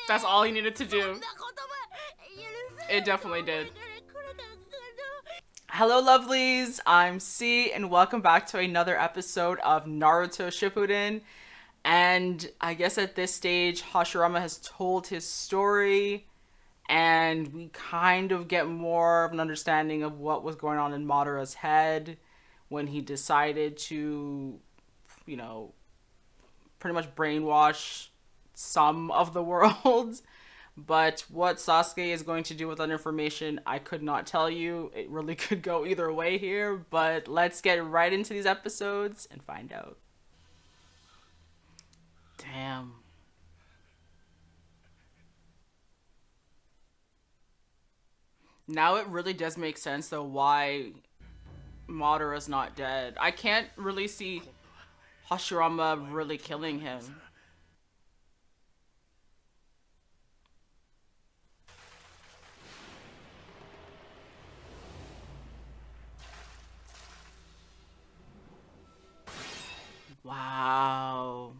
That's all he needed to do. It definitely did. Hello lovelies, I'm C and welcome back to another episode of Naruto Shippuden. And I guess at this stage, Hashirama has told his story and we kind of get more of an understanding of what was going on in Madara's head when he decided to, you know, pretty much brainwash some of the world. But what Sasuke is going to do with that information, I could not tell you. It really could go either way here, but let's get right into these episodes and find out. Damn. Now it really does make sense, though, why Madara's not dead. I can't really see Hashirama really killing him. Wow.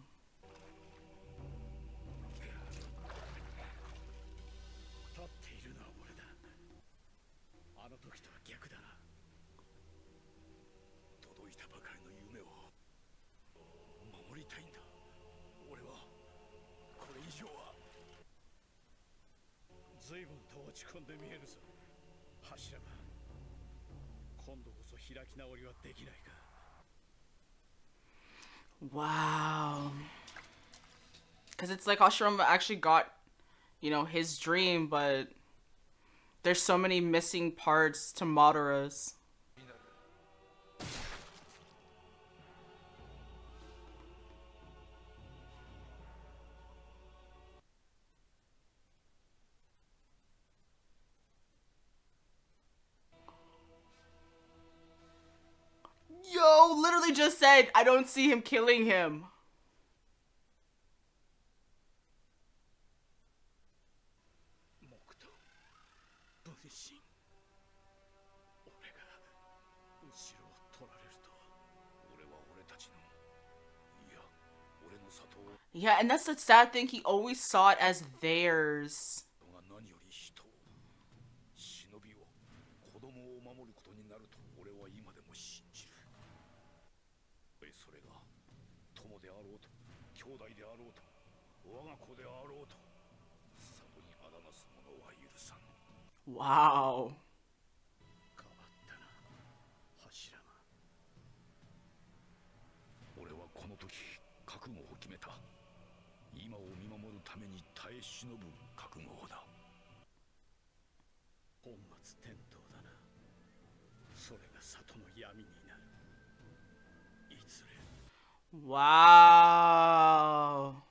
Wow. Because it's like Hashirama actually got, you know, his dream, but there's so many missing parts to Madara's. Yo, literally just said, I don't see him killing him. Yeah, and that's the sad thing. He always saw it as theirs. Wow. Wow.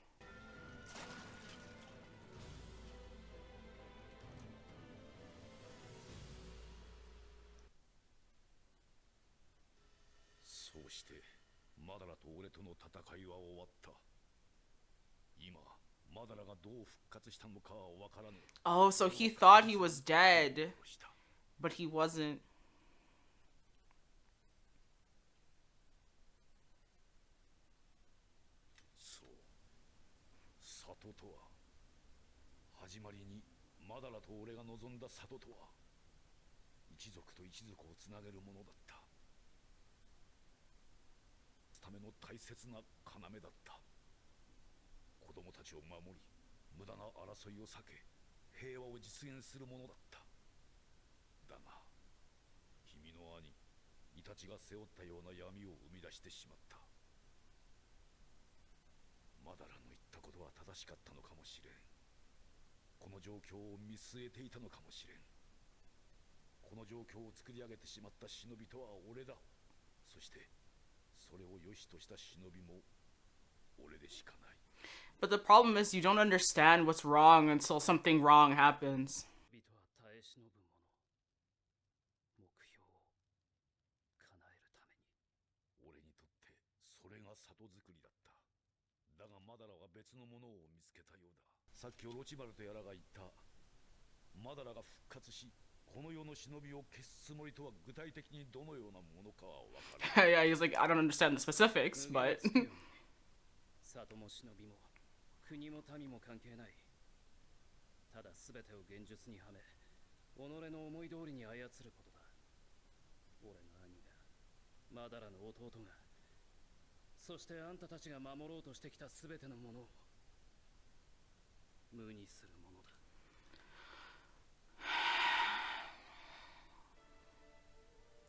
Oh, so he thought he was dead, but he wasn't. But the problem is you don't understand what's wrong until something wrong happens. Yeah, he's like, I don't understand the specifics, but 里も忍びも国も民も関係ない。ただ全てを現実にはめ、己の思い通りに操ることだ。俺の兄が、マダラの弟が、そしてあんたたちが守ろうとしてきた全てのものを無にするものだ。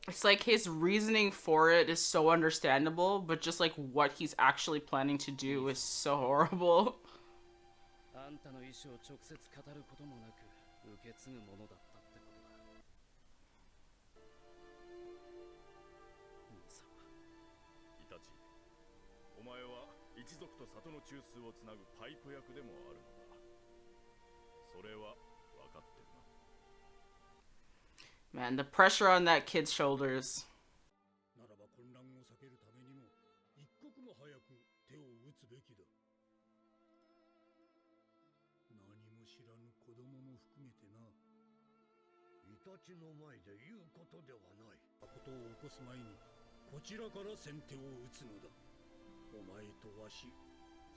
It's like his reasoning for it is so understandable, but just like what he's actually planning to do is so horrible. あんたの意志を直接語ることもなく受け継ぐものだったってことだ。兄さんはイタチ、お前は一族と里の中枢をつなぐパイプ役でもあるのだ。それは分かってるな。Man, the pressure on that kid's shoulders. ならば混乱を避けるためにも一刻も早く手を打つべきだ。何も知らぬ子供も含めてな。イタチの前で言うことではない。ことを起こす前にこちらから先手を打つのだ。お前とわし、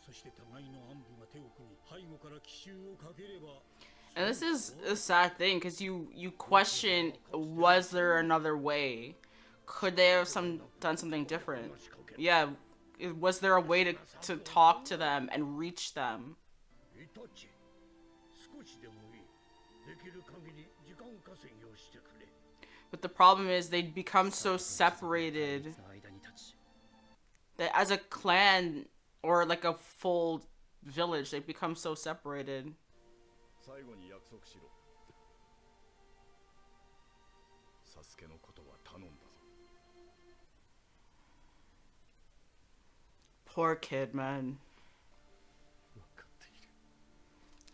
そして互いの暗部が手を組み背後から奇襲をかければ。And this is a sad thing because you question, was there another way? Could they have done something different? Yeah, was there a way to talk to them and reach them? But the problem is they'd become so separated that as a clan or like a full village, they become so separated. 最後に約束しろ。サスケのことは頼んだぞ。Poor kid, man.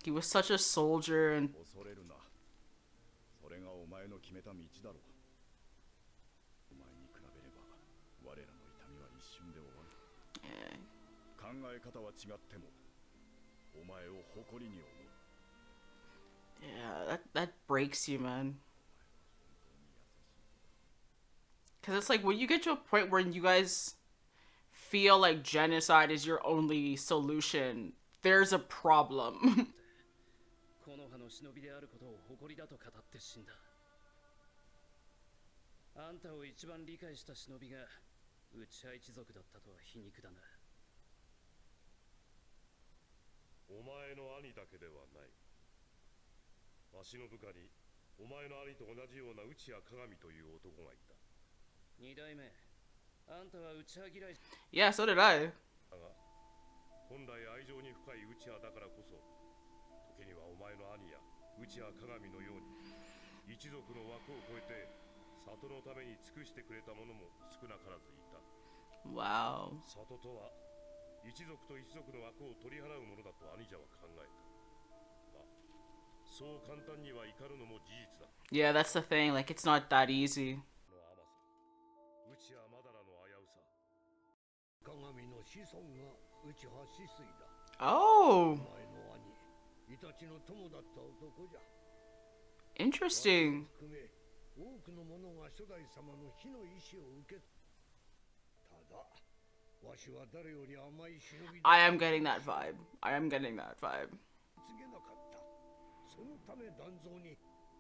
He was such a soldier and 恐れるな。それがお前の決めた道だろう。お前に比べれば我らの痛みは一瞬で終わる。考え方は違ってもお前を誇りに思う。Yeah, that breaks you, man. Because it's like when you get to a point where you guys feel like genocide is your only solution, there's a problem. この葉の忍びであることを誇りだと語って死んだ。あんたを一番理解した忍びがウチハ一族だったとは皮肉だな。お前の兄だけではない。わしの部下にお前の兄と同じような内谷鏡という男がいた。二代目、あんたは内派嫌い。Yeah, so did I. だが、本来愛情に深い内谷だからこそ、時にはお前の兄や内谷鏡のように一族の枠を超えて里のために尽くしてくれた者も少なからずいた。Wow. 里とは一族と一族の枠を取り払うものだと兄者は考えた。そう簡単にはいかるのも事実だ。Yeah, that's the thing. Like, it's not that easy. の甘さ、内谷マダラの危うさ。鏡の子孫が内派止水だ。Oh, お前の兄、イタチの友だった男じゃ。 interesting. 含め多くの者が初代様の火の意志を受けただ、わしは誰より甘い忍びだ。 I am getting that vibe. I am getting that vibe. 告げなかった。そのため断蔵に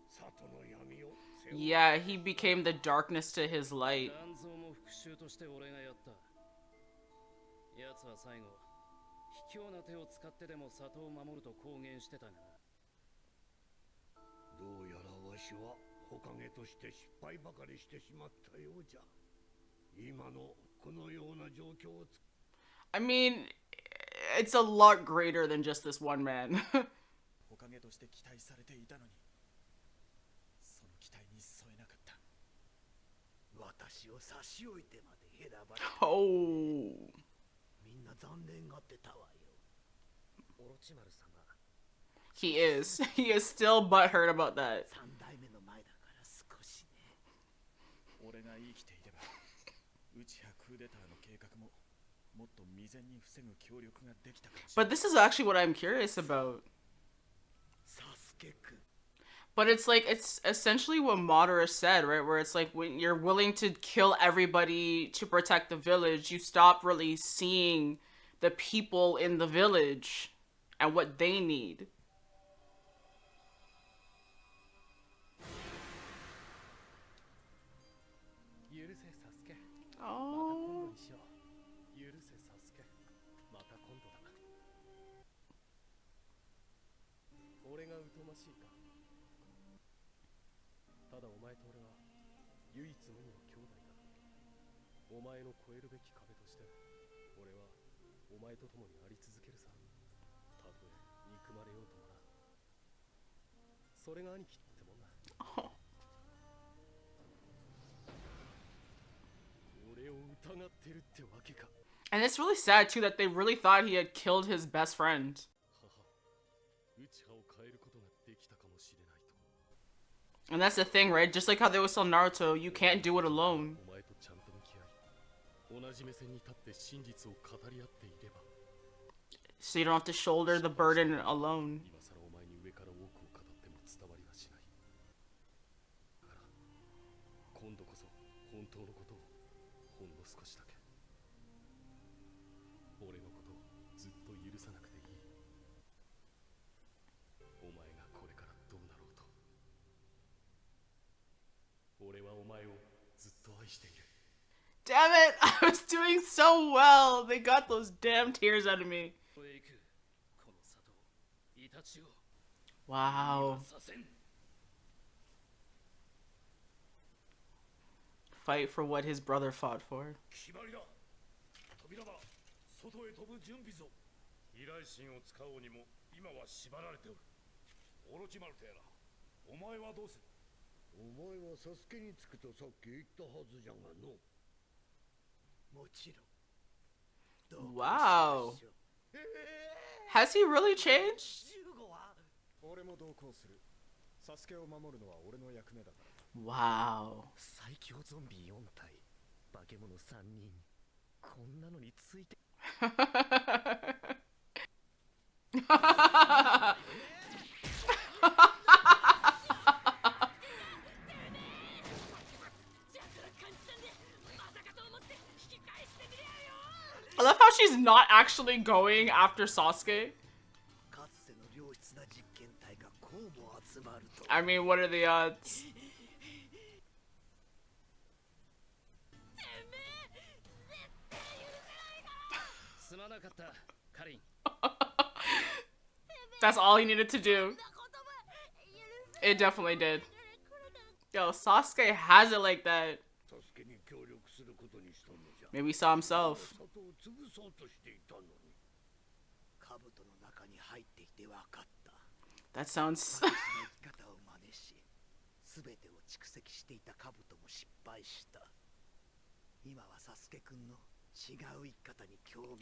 里の闇を背負う。 Yeah, he became the darkness to his light. 断蔵も復讐として俺がやった。奴は最後、卑怯な手を使ってでも里を守ると公言してたがな。どうやらわしはほかげとして失敗ばかりしてしまったようじゃ。今のこのような状況を I mean, it's a lot greater than just this one man. おかげとして期待されていたのに、その期待に添えなかった。私を差し置いてまで選ばれた。 Oh. みんな残念がってたわよ。オロチマル様。He is. He is still butthurt about that. 三代目の前だから少しね。俺が生きていれば、ウチハクーデターの計画ももっと未然に防ぐ協力ができたかもしれ But ない。 this is actually what I'm curious about. サスケ君。 But it's like, it's essentially what Madara said, right? Where it's like, when you're willing to kill everybody to protect the village, you stop really seeing the people in the village and what they need. Oh. And it's really sad too that they really thought he had killed his best friend. And that's the thing, right? Just like how they always tell Naruto, you can't do it alone. So you don't have to shoulder the burden alone. Damn it! I was doing so well! They got those damn tears out of me. Wow. Fight for what his brother fought for. Wow. Has he really changed? Wow. I love how she's not actually going after Sasuke. I mean, what are the odds? That's all he needed to do. It definitely did. Yo, Sasuke has it like that. Maybe he saw himself. That sounds...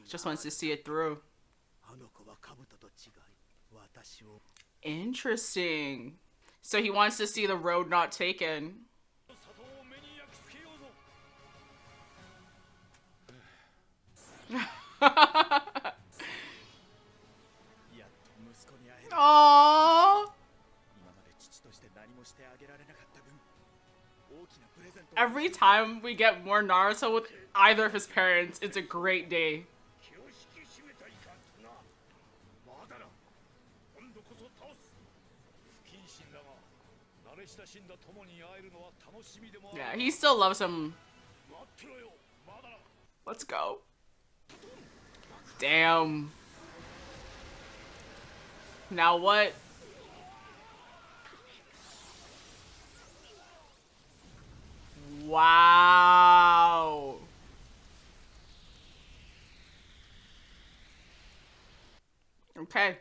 Just wants to see it through. Interesting. So he wants to see the road not taken. Aww. Every time we get more Naruto with either of his parents, it's a great day. Yeah, he still loves him. Let's go. Damn. Now what? Wow. Okay.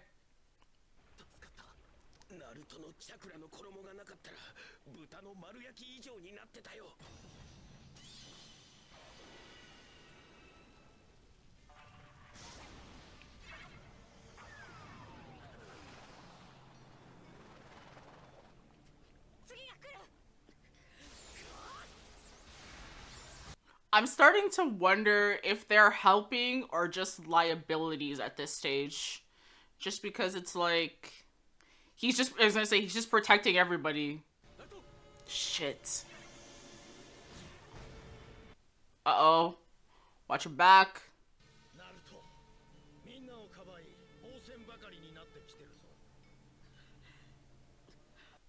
I'm starting to wonder if they're helping or just liabilities at this stage. Just because it's like... I was gonna say, he's just protecting everybody. Shit. Uh-oh. Watch your back.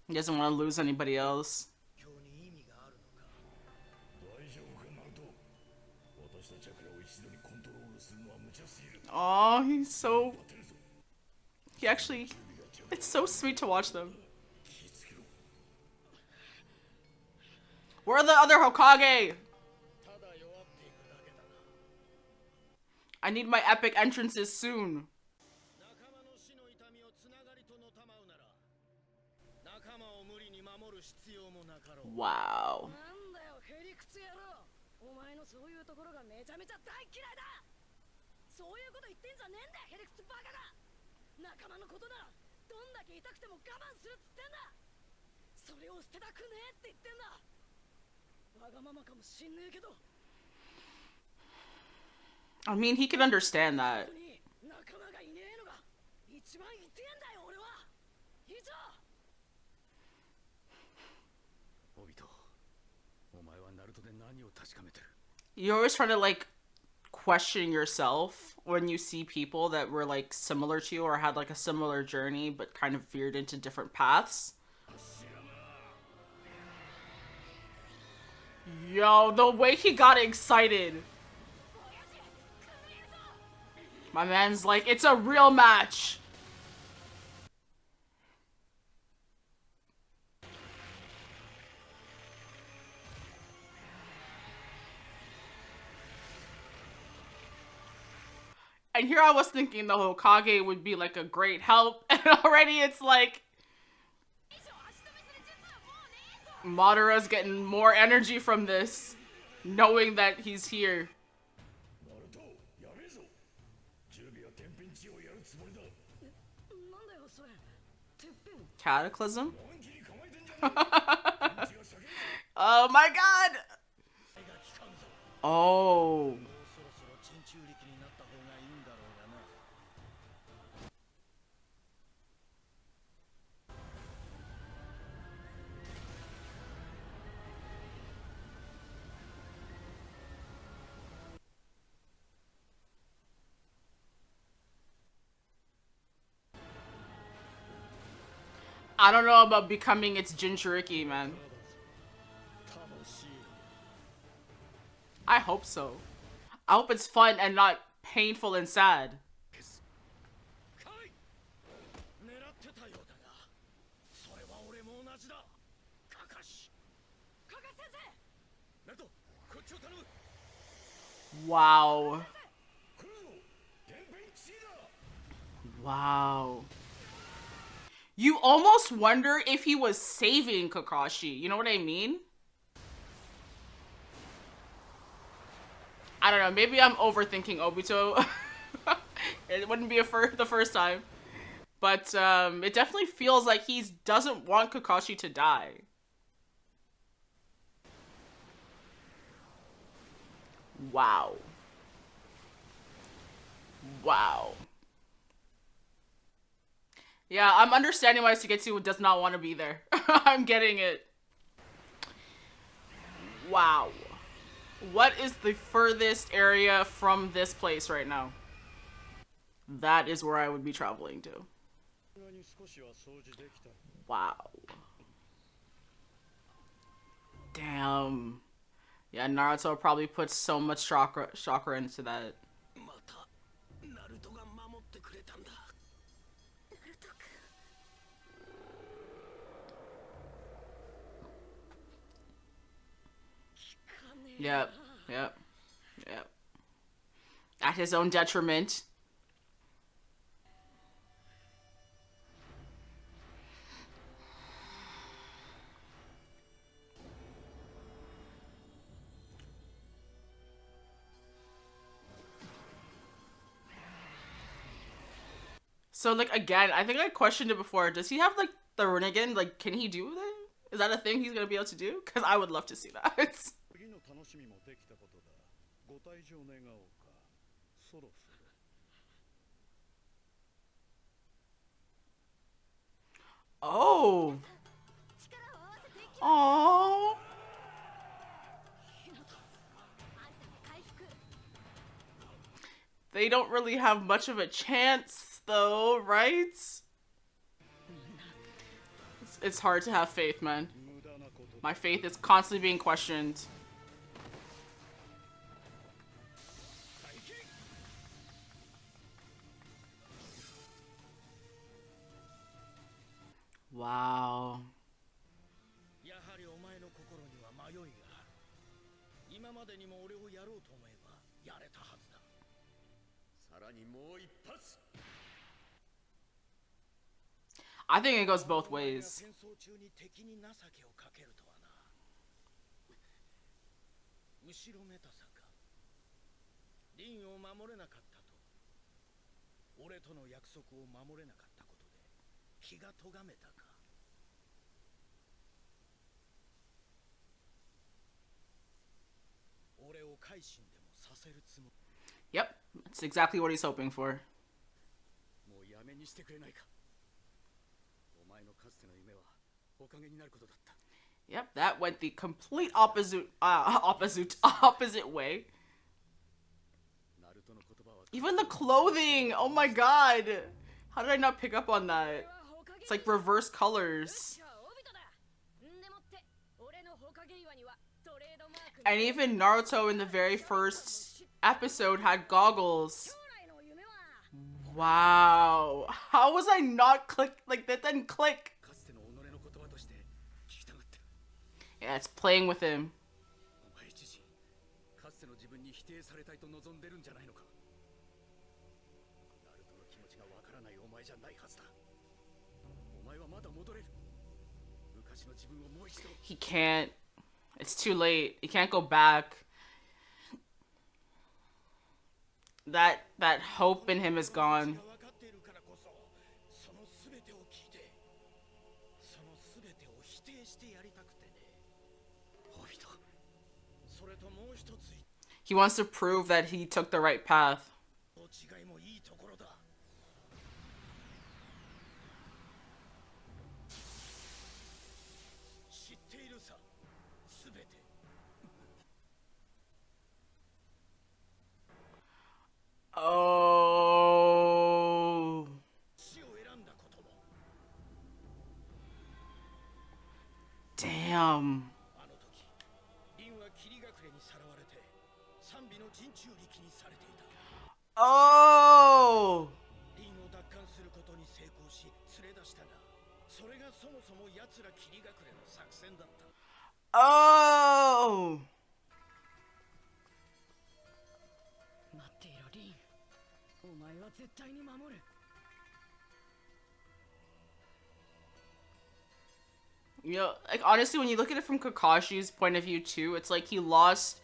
He doesn't want to lose anybody else. 大丈夫かナルト。私たちはを一度にコントロールするのは無茶すぎる。 Oh, he's so... He actually... It's so sweet to watch them. Where are the other Hokage? I need my epic entrances soon. Wow. I mean, he can understand that. You're always trying to, like, question yourself when you see people that were, like, similar to you or had, like, a similar journey but kind of veered into different paths. Yo, the way he got excited. My man's like, it's a real match. And here I was thinking the Hokage would be like a great help, and already it's like Madara's getting more energy from this, knowing that he's here. Cataclysm? Oh my god! Oh. I don't know about becoming its Jinchuriki, man. I hope so. I hope it's fun and not painful and sad. Wow. Wow. You almost wonder if he was saving Kakashi. You know what I mean? I don't know. Maybe I'm overthinking Obito. It wouldn't be the first time. But it definitely feels like he doesn't want Kakashi to die. Wow. Wow. Yeah, I'm understanding why Suigetsu does not want to be there. I'm getting it. Wow. What is the furthest area from this place right now? That is where I would be traveling to. Wow. Damn. Yeah, Naruto probably put so much chakra into that. Yep. At his own detriment. So, like, again, I think I questioned it before. Does he have, like, the Rinnegan? Like, can he do that? Is that a thing he's gonna be able to do? Because I would love to see that. Oh. Oh. They don't really have much of a chance though, right? It's hard to have faith, man. My faith is constantly being questioned. Wow. やはりお前の心には迷いがある。今までにも俺をやろうと思えばやれたはずだ。さらにもう一発。 I think it goes both ways. 戦争中に敵に情けをかけるとはな。後ろめたさか。凛を守れなかったと。俺との約束を守れなかったことで気が咎めたか。俺を改心でもさせるつもり。 Yep, that's exactly what he's hoping for. もうやめにしてくれないか。お前のかつての夢はおかげになることだった。 Yep, that went the complete opposite way. Even the clothing, oh my god. How did I not pick up on that? It's like reverse colors. And even Naruto in the very first episode had goggles. Wow. How was I not like that didn't click? Yeah, it's playing with him. He can't. It's too late. He can't go back. That hope in him is gone. He wants to prove that he took the right path. Oh. Damn. Oh. Oh. You know, like honestly, when you look at it from Kakashi's point of view too, it's like he lost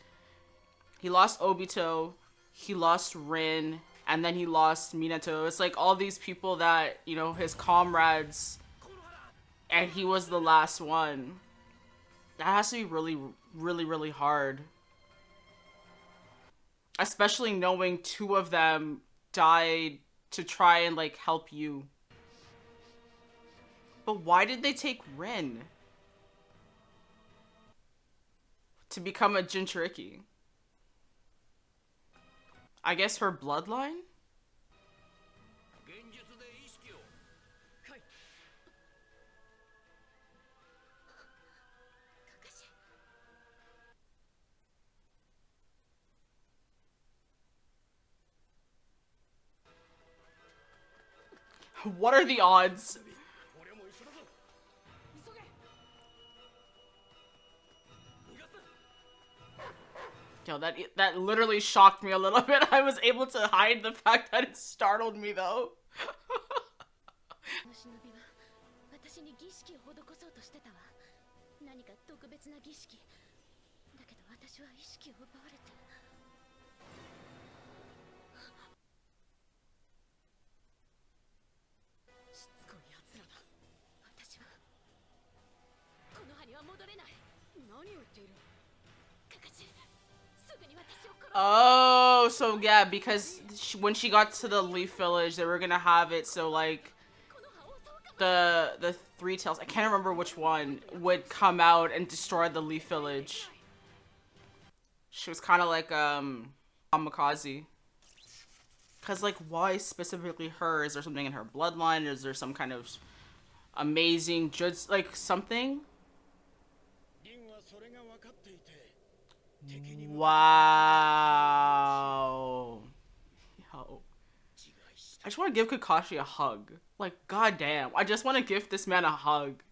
Obito, he lost Rin, and then he lost Minato. It's like all these people that, you know, his comrades, and he was the last one. That has to be really, really, really hard. Especially knowing two of them died to try and like help you. But why did they take Rin? To become a Jinchuriki? I guess her bloodline? What are the odds? Yo, that literally shocked me a little bit. I was able to hide the fact that it startled me though. Oh, so yeah, because when she got to the Leaf Village, they were gonna have it so like the Three Tails, I can't remember which one, would come out and destroy the Leaf Village. She was kind of like kamikaze, Because, like, why specifically her? Is there something in her bloodline? Is there some kind of amazing, just, like, something? リンはそれが分かっていて敵に向けて Wow. Yo. 自害し I た just want to give Kakashi a hug. Like, goddamn. I just want to give this man a hug.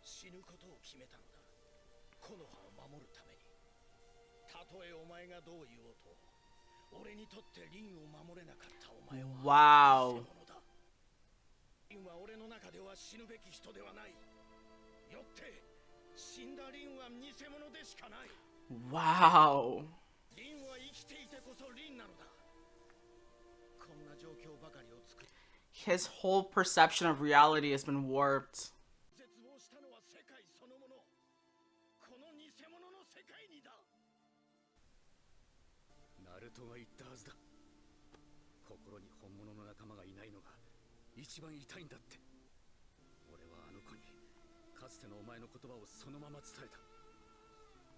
死ぬことを決めたのだ木の葉を守るためにたとえお前がどう言おうと俺にとってリンを守れなかったお前は Wow. 偽物だリンは俺の中では死ぬべき人ではないよって死んだリンは偽物でしかない Wow. リンは生きていてこそリンなのだこんな状況ばかりを作り His whole perception of reality has been warped. 絶望したのは世界そのものこの偽物の世界にだナルトが言ったはずだ心に本物の仲間がいないのが一番痛いんだって俺はあの子にかつてのお前の言葉をそのまま伝えた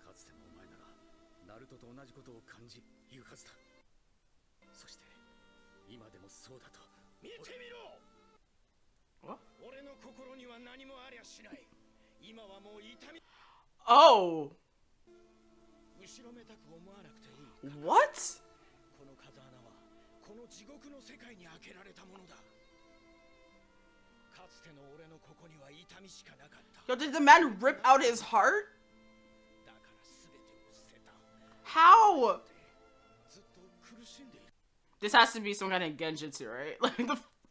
かつてのお前ならナルトと同じことを感じ言うはずだそして今でもそうだと見てみろ What? 俺の心には何もありゃしない今はもう痛み Oh. 後ろめたく思わなくていい What? この風穴はこの地獄の世界に開けられたものだかつての俺のここには痛みしかなかった Yo, did the man rip out his heart? だから全てを捨てた How? ずっと苦しんでいる This has to be some kind of genjutsu, right? Like,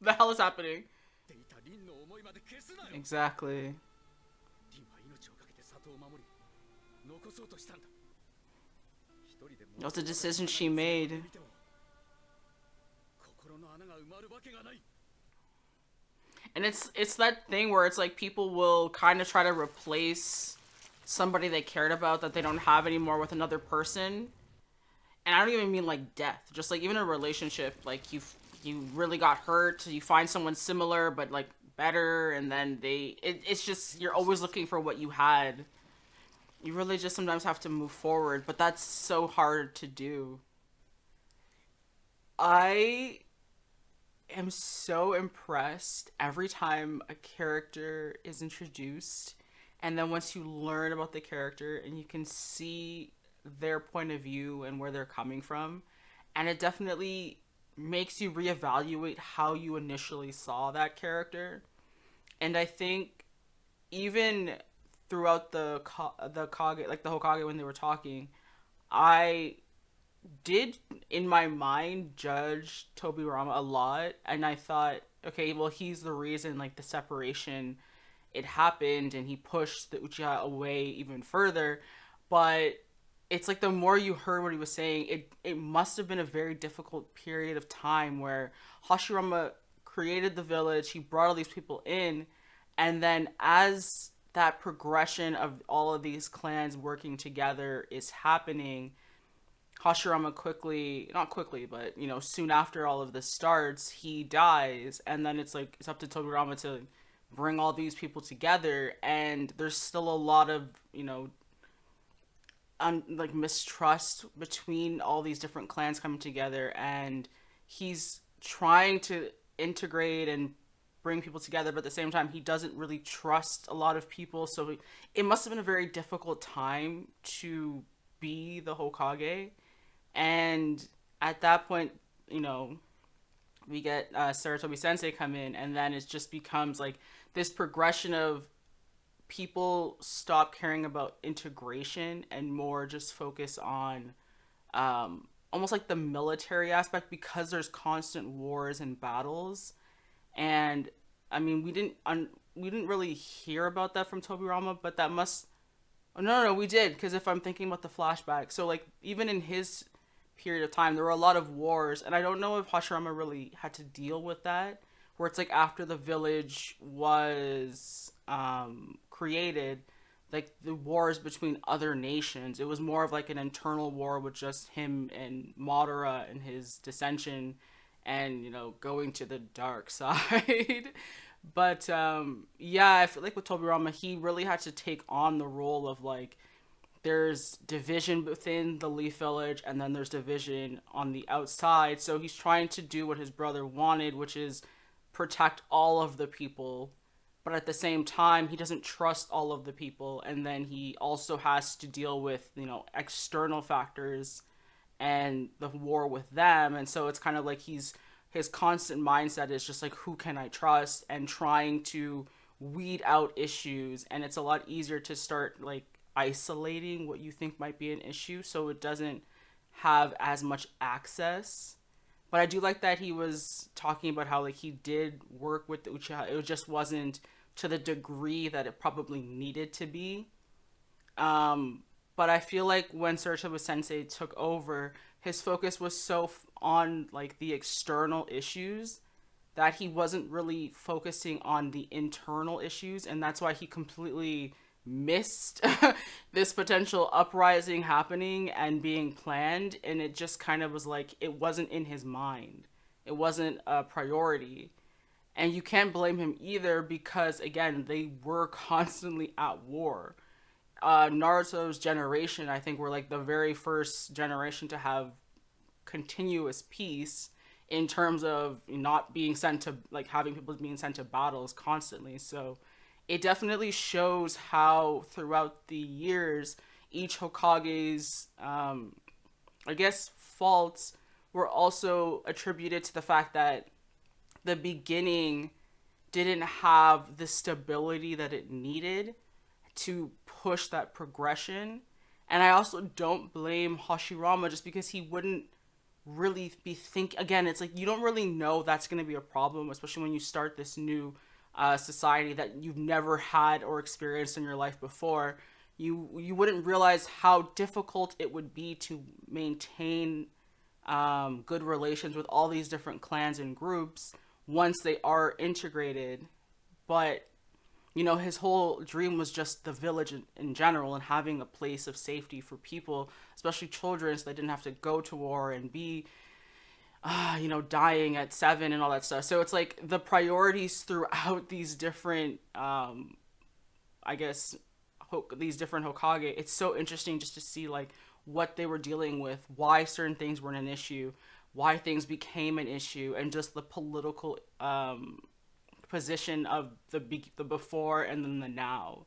the hell is happening? っていたリンの思いまで消すなよ Exactly. リンは命をかけて里を守り残そうとしたんだ一人で That was the decision she made. 見ても心の穴が埋まるわけがない And it's that thing where it's like people will kind of try to replace somebody they cared about that they don't have anymore with another person. And I don't even mean like death, just like even a relationship, like you really got hurt, you find someone similar but like better, and then it's just you're always looking for what you had. You really just sometimes have to move forward, but that's so hard to do. I am so impressed every time a character is introduced, and then once you learn about the character and you can see their point of view and where they're coming from, and it definitely makes you reevaluate how you initially saw that character. And I think even throughout the Kage, like the Hokage, when they were talking, I did in my mind judge Tobirama a lot, and I thought, okay, well, he's the reason like the separation it happened, and he pushed the Uchiha away even further. But it's like the more you heard what he was saying, it must have been a very difficult period of time where Hashirama created the village, he brought all these people in, and then as that progression of all of these clans working together is happening, Hashirama not quickly, but, you know, soon after all of this starts, he dies, and then it's like, it's up to Tobirama to bring all these people together, and there's still a lot of, you know, like mistrust between all these different clans coming together, and he's trying to integrate and bring people together, but at the same time he doesn't really trust a lot of people, so it must have been a very difficult time to be the Hokage. And at that point, you know, we get Saratobi Sensei come in, and then it just becomes like this progression of people stop caring about integration and more just focus on almost like the military aspect, because there's constant wars and battles. And I mean, we didn't really hear about that from Tobirama, but that must no, we did, because if I'm thinking about the flashback, so like even in his period of time there were a lot of wars, and I don't know if Hashirama really had to deal with that, where it's like after the village was created, like the wars between other nations, it was more of like an internal war with just him and Madara and his dissension and, you know, going to the dark side. But yeah, I feel like with Tobirama, he really had to take on the role of like there's division within the Leaf Village, and then there's division on the outside. So he's trying to do what his brother wanted, which is protect all of the people. But at the same time, he doesn't trust all of the people. And then he also has to deal with, external factors and the war with them. And so it's kind of like his constant mindset is just like, who can I trust, and trying to weed out issues. And it's a lot easier to start like isolating what you think might be an issue so it doesn't have as much access. But I do like that he was talking about how like he did work with the Uchiha. It just wasn't to the degree that it probably needed to be. But I feel like when Sarutobi Sensei took over, his focus was on like the external issues that he wasn't really focusing on the internal issues, and that's why he completely missed this potential uprising happening and being planned, and it just kind of was like it wasn't in his mind. It wasn't a priority. And you can't blame him either because again, they were constantly at war. Naruto's generation, I think, were like the very first generation to have continuous peace in terms of not being sent to like having people being sent to battles constantly. So it definitely shows how throughout the years each Hokage's I guess faults were also attributed to the fact that the beginning didn't have the stability that it needed to push that progression. And I also don't blame Hashirama just because he wouldn't really be again, it's like you don't really know that's going to be a problem, especially when you start this new society that you've never had or experienced in your life before. You wouldn't realize how difficult it would be to maintain good relations with all these different clans and groups once they are integrated. But his whole dream was just the village in general and having a place of safety for people, especially children, so they didn't have to go to war and be, dying at 7 and all that stuff. So it's like the priorities throughout these different, I guess, these different Hokage. It's so interesting just to see like what they were dealing with, why certain things weren't an issue, why things became an issue, and just the political position of the before and then the now.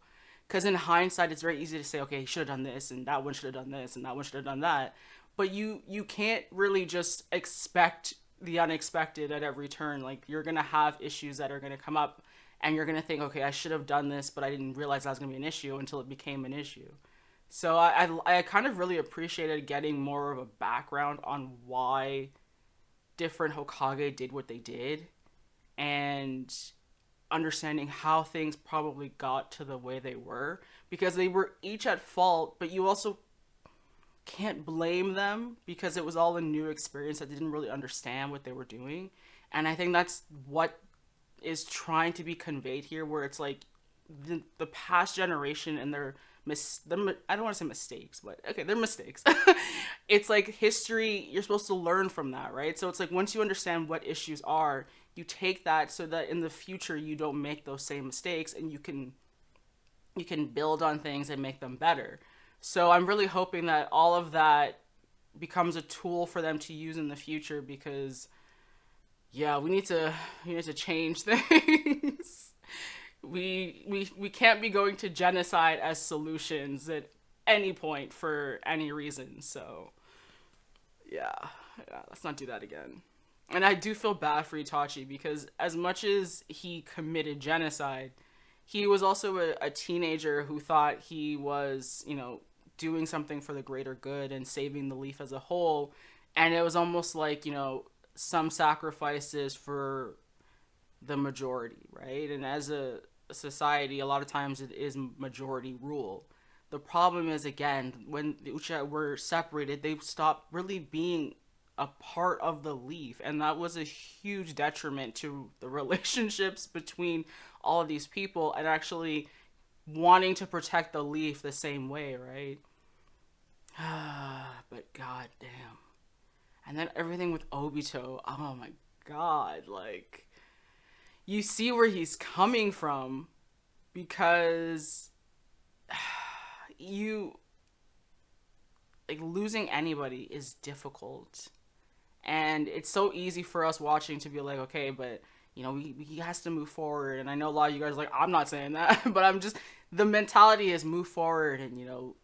Because in hindsight, it's very easy to say, okay, he should have done this, and that one should have done this, and that one should have done that. But you can't really just expect the unexpected at every turn. Like, you're going to have issues that are going to come up, and you're going to think, okay, I should have done this, but I didn't realize that was going to be an issue until it became an issue. So I kind of really appreciated getting more of a background on why different Hokage did what they did, and understanding how things probably got to the way they were, because they were each at fault, but you also can't blame them because it was all a new experience that they didn't really understand what they were doing. And I think that's what is trying to be conveyed here, where it's like the past generation and their I don't want to say mistakes, but okay, they're mistakes. It's like history, you're supposed to learn from that, right? So it's like once you understand what issues are, you take that so that in the future you don't make those same mistakes, and you can build on things and make them better. So I'm really hoping that all of that becomes a tool for them to use in the future, because yeah, we need to change things. We can't be going to genocide as solutions at any point for any reason. So yeah, let's not do that again. And I do feel bad for Itachi, because as much as he committed genocide, he was also a teenager who thought he was, doing something for the greater good and saving the Leaf as a whole. And it was almost like, some sacrifices for the majority, right? And as a society, a lot of times it is majority rule. The problem is, again, when the Uchiha were separated, they stopped really being a part of the Leaf, and that was a huge detriment to the relationships between all of these people and actually wanting to protect the Leaf the same way, right? But god damn. And then everything with Obito, oh my god, like, you see where he's coming from, because like losing anybody is difficult. And it's so easy for us watching to be like, okay, but you know, he has to move forward. And I know a lot of you guys are like, I'm not saying that, but I'm just, the mentality is move forward, and you know,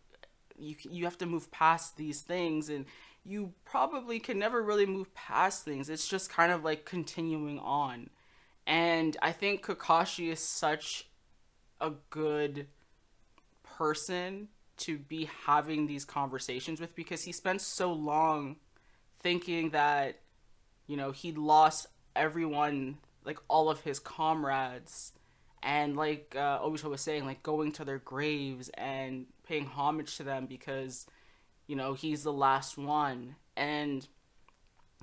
you have to move past these things, and you probably can never really move past things. It's just kind of like continuing on. And I think Kakashi is such a good person to be having these conversations with, because he spent so long thinking that, you know, he'd lost everyone, like all of his comrades, and like Obito was saying, like going to their graves and paying homage to them because, you know, he's the last one. And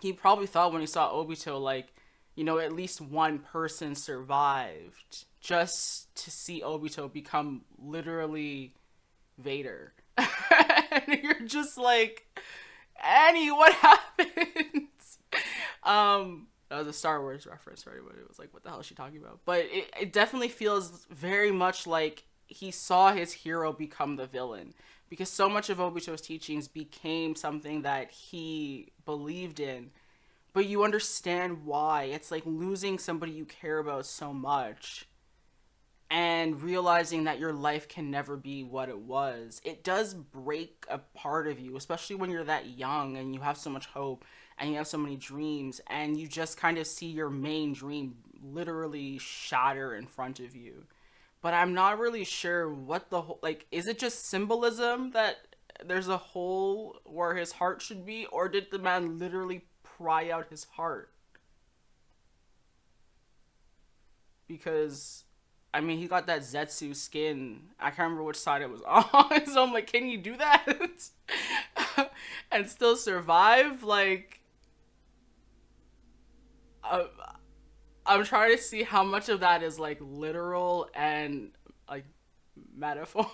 he probably thought when he saw Obito, like, you know, at least one person survived just to see Obito become literally Vader. And you're just like, Annie, what happened? That was a Star Wars reference for everybody. It was like, what the hell is she talking about? But it definitely feels very much like he saw his hero become the villain, because so much of Obito's teachings became something that he believed in. But you understand why. It's like losing somebody you care about so much and realizing that your life can never be what it was. It does break a part of you, especially when you're that young and you have so much hope and you have so many dreams, and you just kind of see your main dream literally shatter in front of you. But I'm not really sure what the whole, like, is it just symbolism that there's a hole where his heart should be, or did the man literally pry out his heart? Because I mean, he got that Zetsu skin. I can't remember which side it was on. So I'm like, can you do that and still survive? Like, I'm trying to see how much of that is like literal and like metaphor.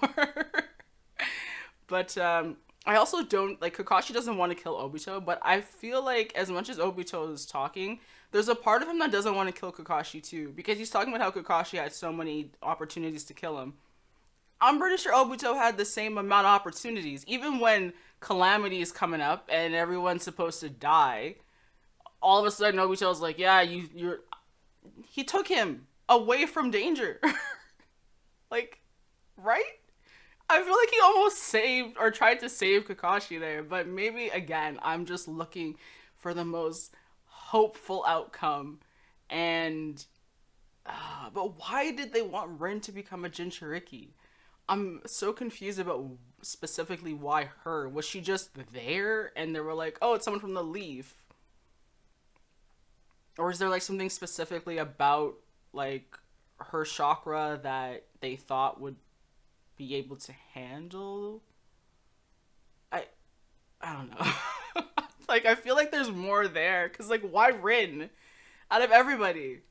But I also don't like, Kakashi doesn't want to kill Obito, but I feel like as much as Obito is talking, there's a part of him that doesn't want to kill Kakashi too, because he's talking about how Kakashi had so many opportunities to kill him. I'm pretty sure Obito had the same amount of opportunities, even when Calamity is coming up and everyone's supposed to die. All of a sudden, Obito's like, "Yeah, you're." He took him away from danger, like, right? I feel like he almost saved or tried to save Kakashi there, but maybe again, I'm just looking for the most hopeful outcome. And but why did they want Rin to become a Jinchuriki? I'm so confused about specifically why her. Was she just there and they were like, oh, it's someone from the Leaf? Or is there like something specifically about like her chakra that they thought would be able to handle? I don't know. Like, I feel like there's more there, because like, why Rin out of everybody?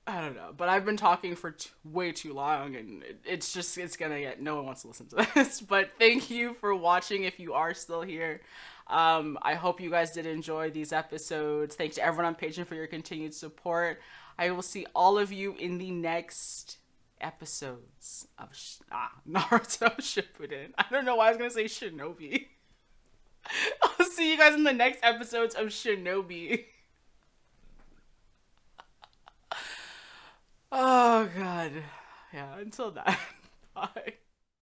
I don't know, but I've been talking for way too long, and it's gonna get, no one wants to listen to this. But thank you for watching if you are still here. I hope you guys did enjoy these episodes. Thanks to everyone on Patreon for your continued support. I will see all of you in the next episodes of Naruto Shippuden. I don't know why I was gonna say Shinobi. I'll see you guys in the next episodes of Shinobi. Oh god. Yeah, until then. Bye.